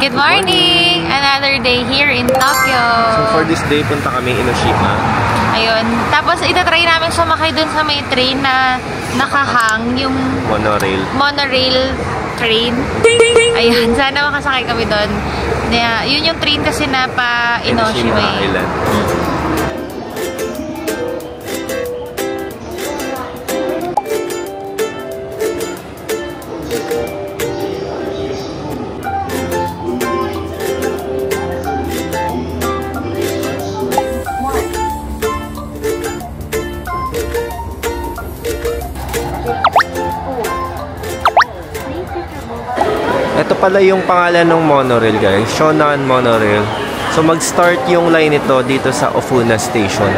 Good morning! Another day here in Tokyo. So for this day, punta kami Enoshima. Ayun. Tapos itatry namin sumakay dun sa may train na nakahang yung monorail train. Ayun. Sana makasakay kami dun. Yun yung train kasi na pa Enoshima Island. Ito pala yung pangalan ng monorail, guys. Shonan Monorail. So mag-start yung line ito dito sa Ofuna Station.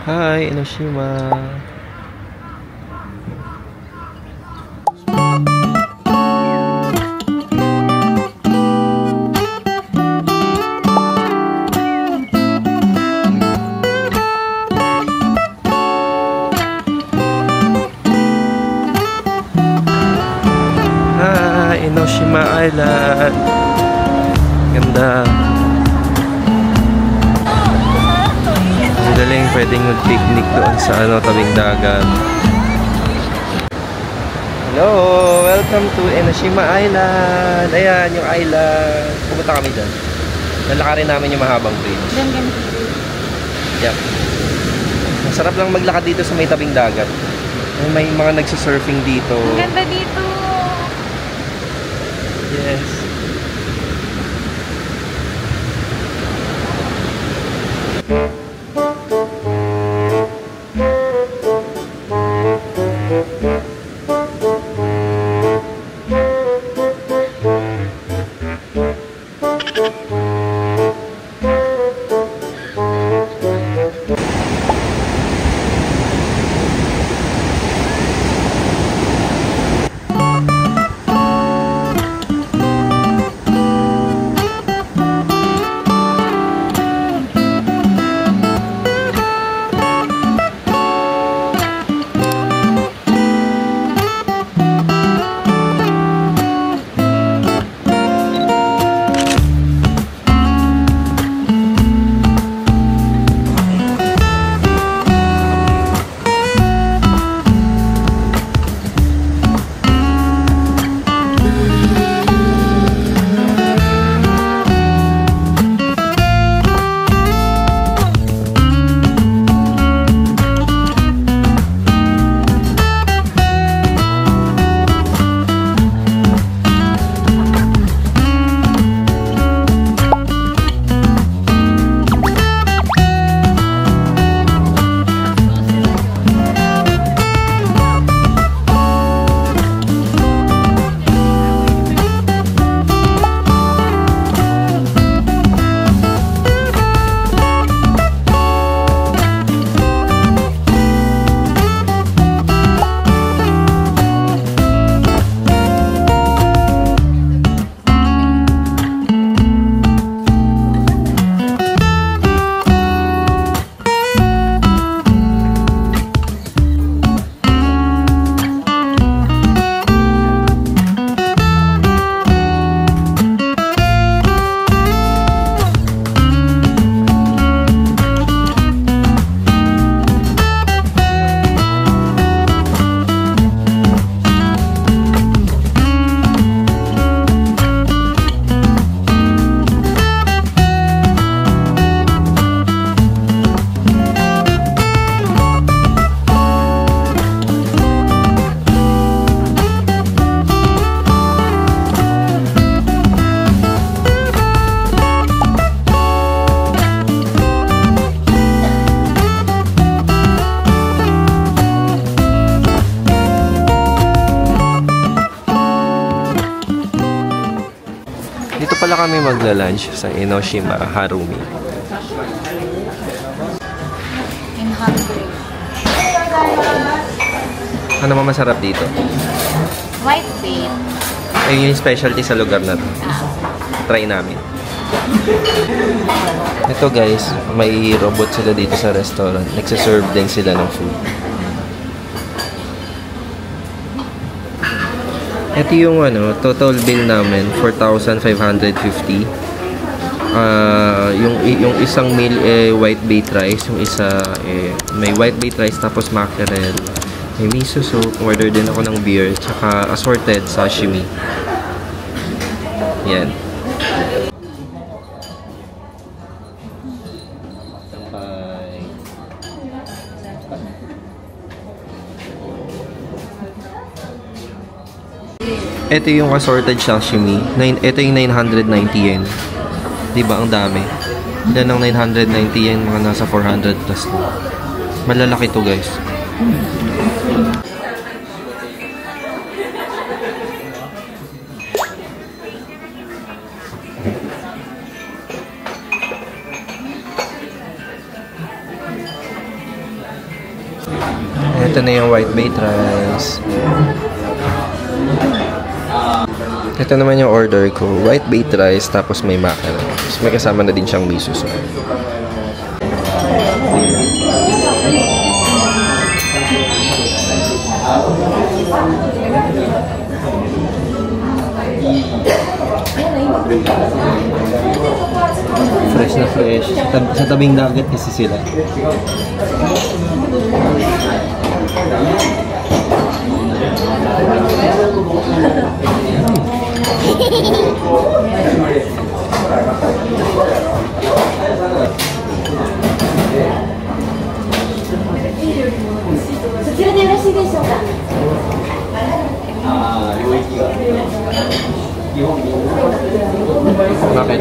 Hi, Enoshima. Hi, Enoshima Island. Ganda. Galing, pwedeng mag-picnic doon sa tabing dagat. Hello! Welcome to Enoshima Island! Ayan, yung island. Pupunta kami dyan. Lalakarin namin yung mahabang bridge. Yep. Masarap lang maglakad dito sa may tabing dagat. May mga nagsisurfing dito. Ang ganda dito! Yes. pala kami magla-lunch sa Enoshima Harumi. In hungry. Ano naman masarap dito? White bait. Ayun yung specialty sa lugar na to. Try namin. Ito guys, may robot sila dito sa restaurant. Nagsaserve din sila ng food. Ito yung total bill namin, 4,550. Yung isang meal white bait rice, yung isa may white bait rice tapos mackerel. May miso soup, order din ako ng beer, tsaka assorted sashimi. Yan. Ito yung assorted sashimi. Ito yung 990 yen. Diba? Ang dami. Yan ang 990 yen, mga nasa 400 plus na. Malalaki to guys. Ito na yung white bait rice. Ito naman yung order ko. White bait rice, tapos may mackerel. Tapos may kasama na din siyang miso soup. Fresh na fresh. Sa tabing dagat kasi sila. Bakit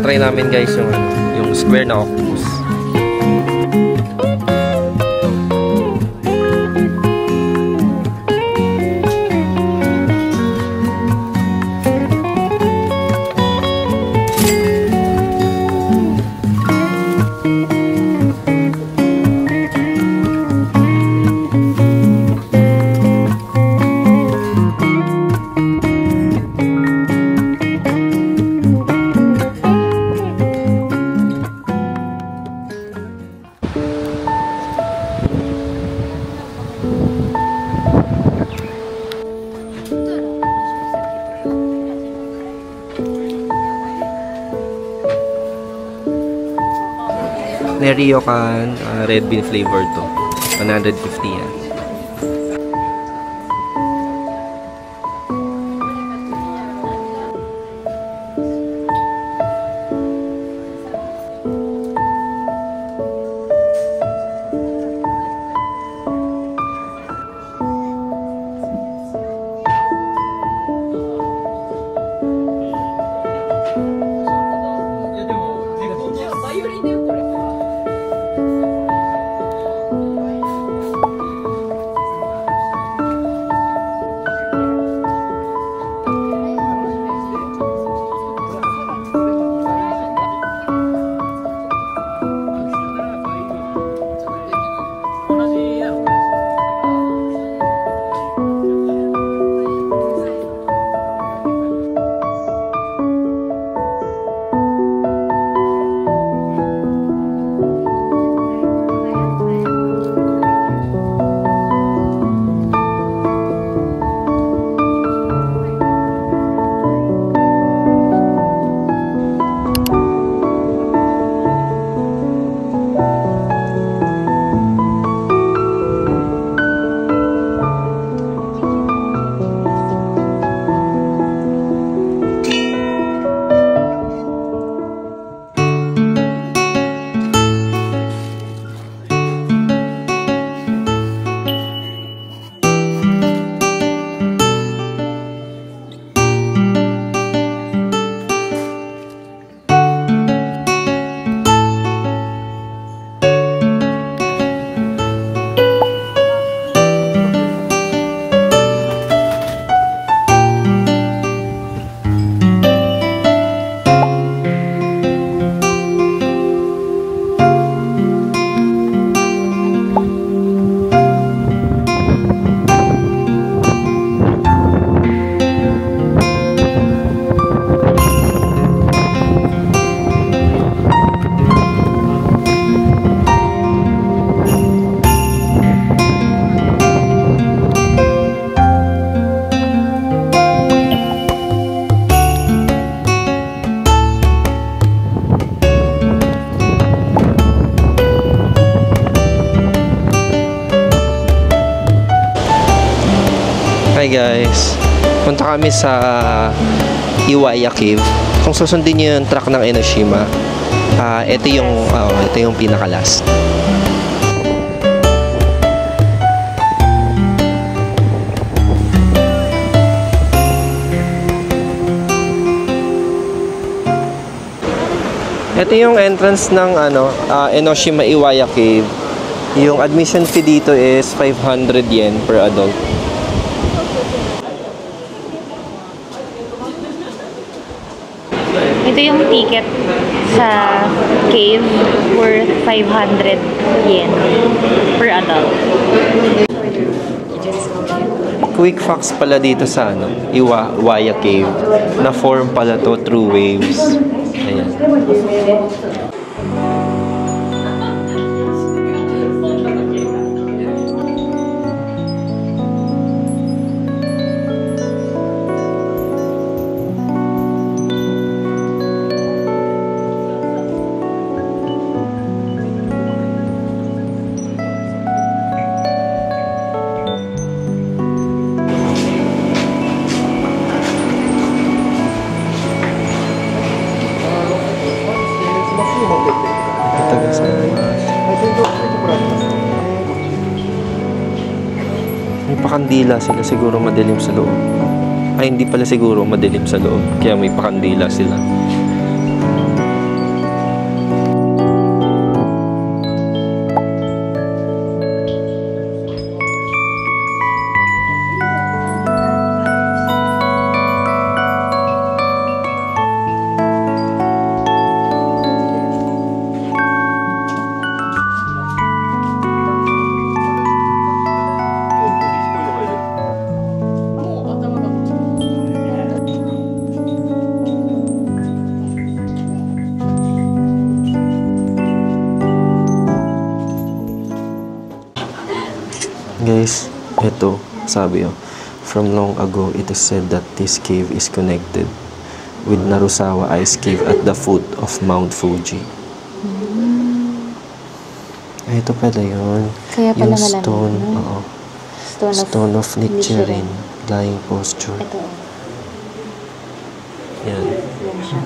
try namin guys yung square na octopus. may ryokan, red bean flavor to. 150 yan. Hi guys, punta kami sa Iwaya Cave. Kung susundin niyo yung track ng Enoshima, ito yung pinaka-last. Ito yung entrance ng Enoshima Iwaya Cave. Yung admission fee dito is 500 yen per adult. Ito yung ticket sa cave worth 500 yen per adult. Quick facts pala dito sa Iwaya Cave. Na-form pala to through waves. Ayan. May pakandila sila, siguro madilim sa loob. Ay, hindi pala siguro madilim sa loob, kaya may pakandila sila. Guys, ito, sabi from long ago, it is said that this cave is connected with Narusawa Ice Cave at the foot of Mount Fuji. Ito pala yun. Kaya pala yung stone, malamig. oo. Stone of Nichiren. Lying posture. Ito. Yan. Yan siya.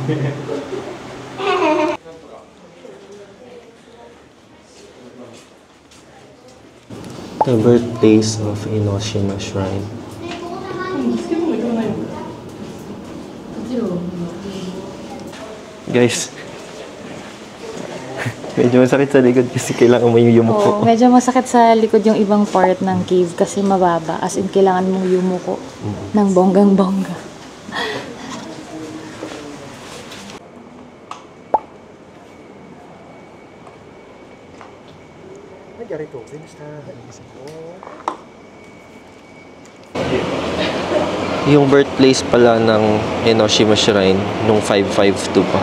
The birthplace of Enoshima Shrine. Guys, medyo masakit sa likod kasi kailangan mo yung yumuko. Oo, medyo masakit sa likod yung ibang part ng cave kasi mababa. As in, kailangan mong yumuko ng bonggang-bongga. Yung birthplace pala ng Enoshima Shrine nung 552 pa.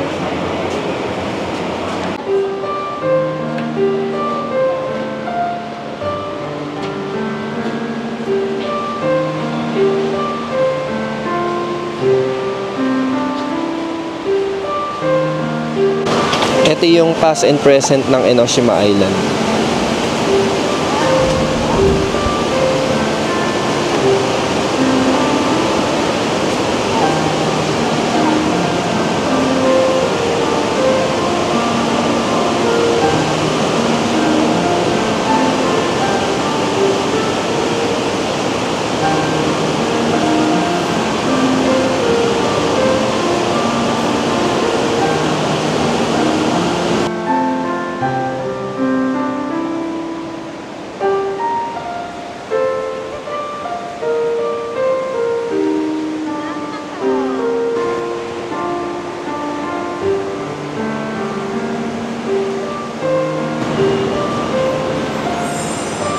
Ito yung past and present ng Enoshima Island.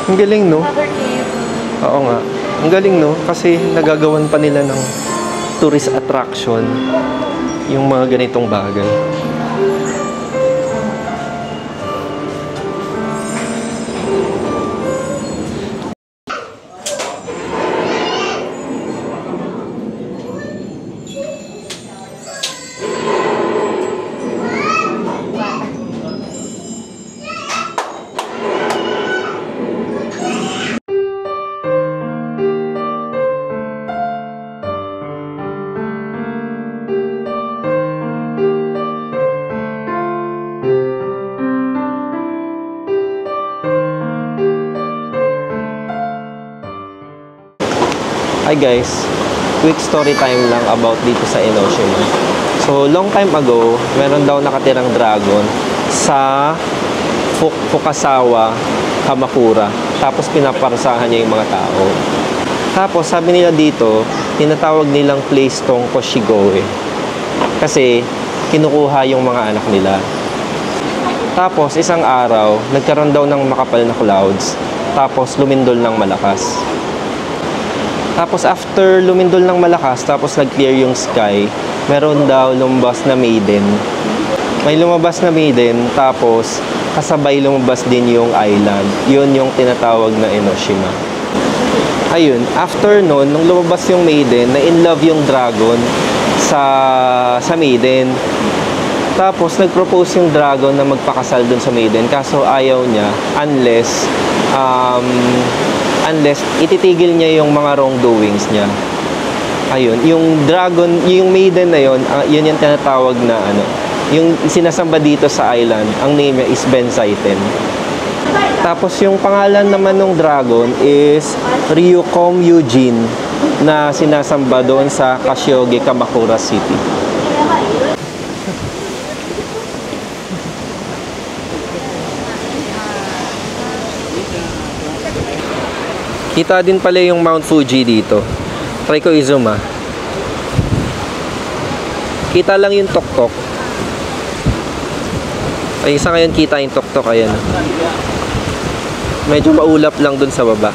Ang galing, no? Oo nga. Ang galing, no? Kasi nagagawan pa nila ng tourist attraction yung mga ganitong bagay. Hi guys, quick story time lang about dito sa Enoshima. So, long time ago, meron daw nakatirang dragon sa Fukasawa, Kamakura. Tapos pinaparusahan niya yung mga tao. Tapos sabi nila dito, tinatawag nilang place tong Koshigoe. Kasi kinukuha yung mga anak nila. Tapos isang araw, nagkaroon daw ng makapal na clouds. Tapos lumindol ng malakas. Tapos after lumindol ng malakas, tapos nag-clear yung sky, meron daw lumabas na maiden. May lumabas na maiden, tapos kasabay lumabas din yung island. Yun yung tinatawag na Enoshima. Ayun, after nun, nung lumabas yung maiden, na-in-love yung dragon sa maiden. Tapos nag-propose yung dragon na magpakasal dun sa maiden, kaso ayaw niya unless ititigil niya yung mga wrongdoings niya. Ayun, yung dragon, yung maiden na yun, yun yung tinatawag na yung sinasamba dito sa island, ang name niya is Bensaiten. Tapos yung pangalan naman ng dragon is Ryukom Eugene na sinasamba doon sa Kashioge, Kamakura City. Kita din pala yung Mount Fuji dito. Try ko i-zoom ah. Kita lang yung tuktok. Ay, isa ngayon kita yung tuktok. Ayan. Medyo maulap lang dun sa baba.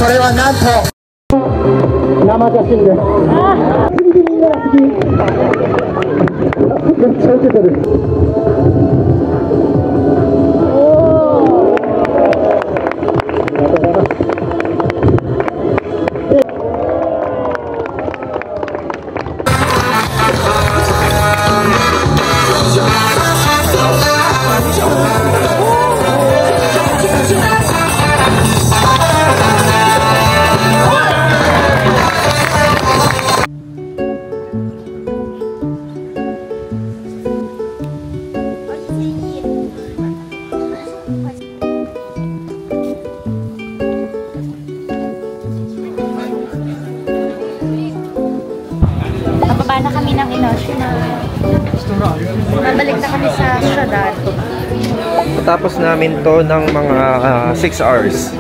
それはなんと生写真です。めっちゃウケてる。Pababa na kami ng Enoshima. Mabalik na kami sa syudad. Tapos namin to ng mga 6 hours.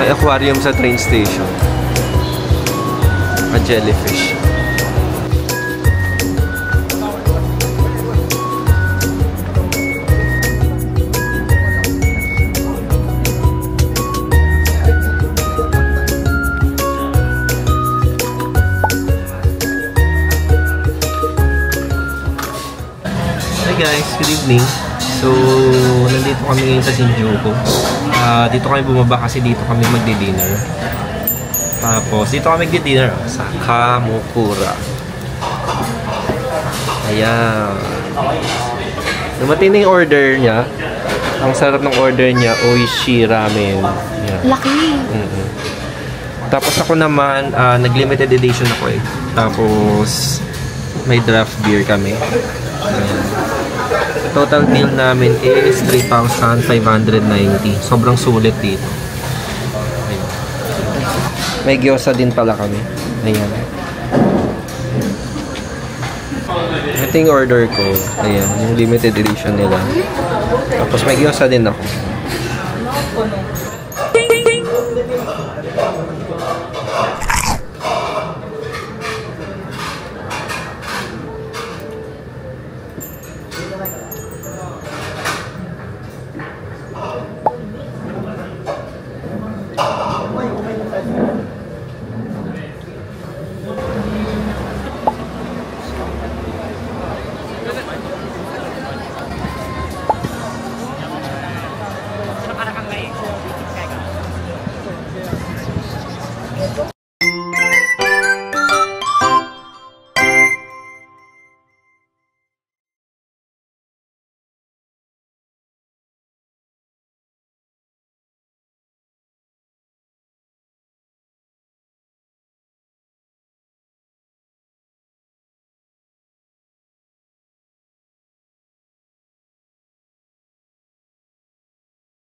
May aquarium sa train station. A jellyfish. Hi guys, good evening. So, nandito kami ngayon sa Shinjuku. Dito kami bumaba kasi dito kami magdi-dinner. Tapos, dito kami magdi-dinner sa Kamukura. Ayan. Dumating na yung order niya. Ang sarap ng order niya, Oishi Ramen. Ayan. Laki! Tapos ako naman, nag-limited edition ako eh. Tapos, may draft beer kami. Ayan. Total bill namin is 3,590. Sobrang sulit dito. Ayan. May gyoza din pala kami. Ayan. Ito yung order ko. Ayan, yung limited edition nila. Tapos may gyoza din ako.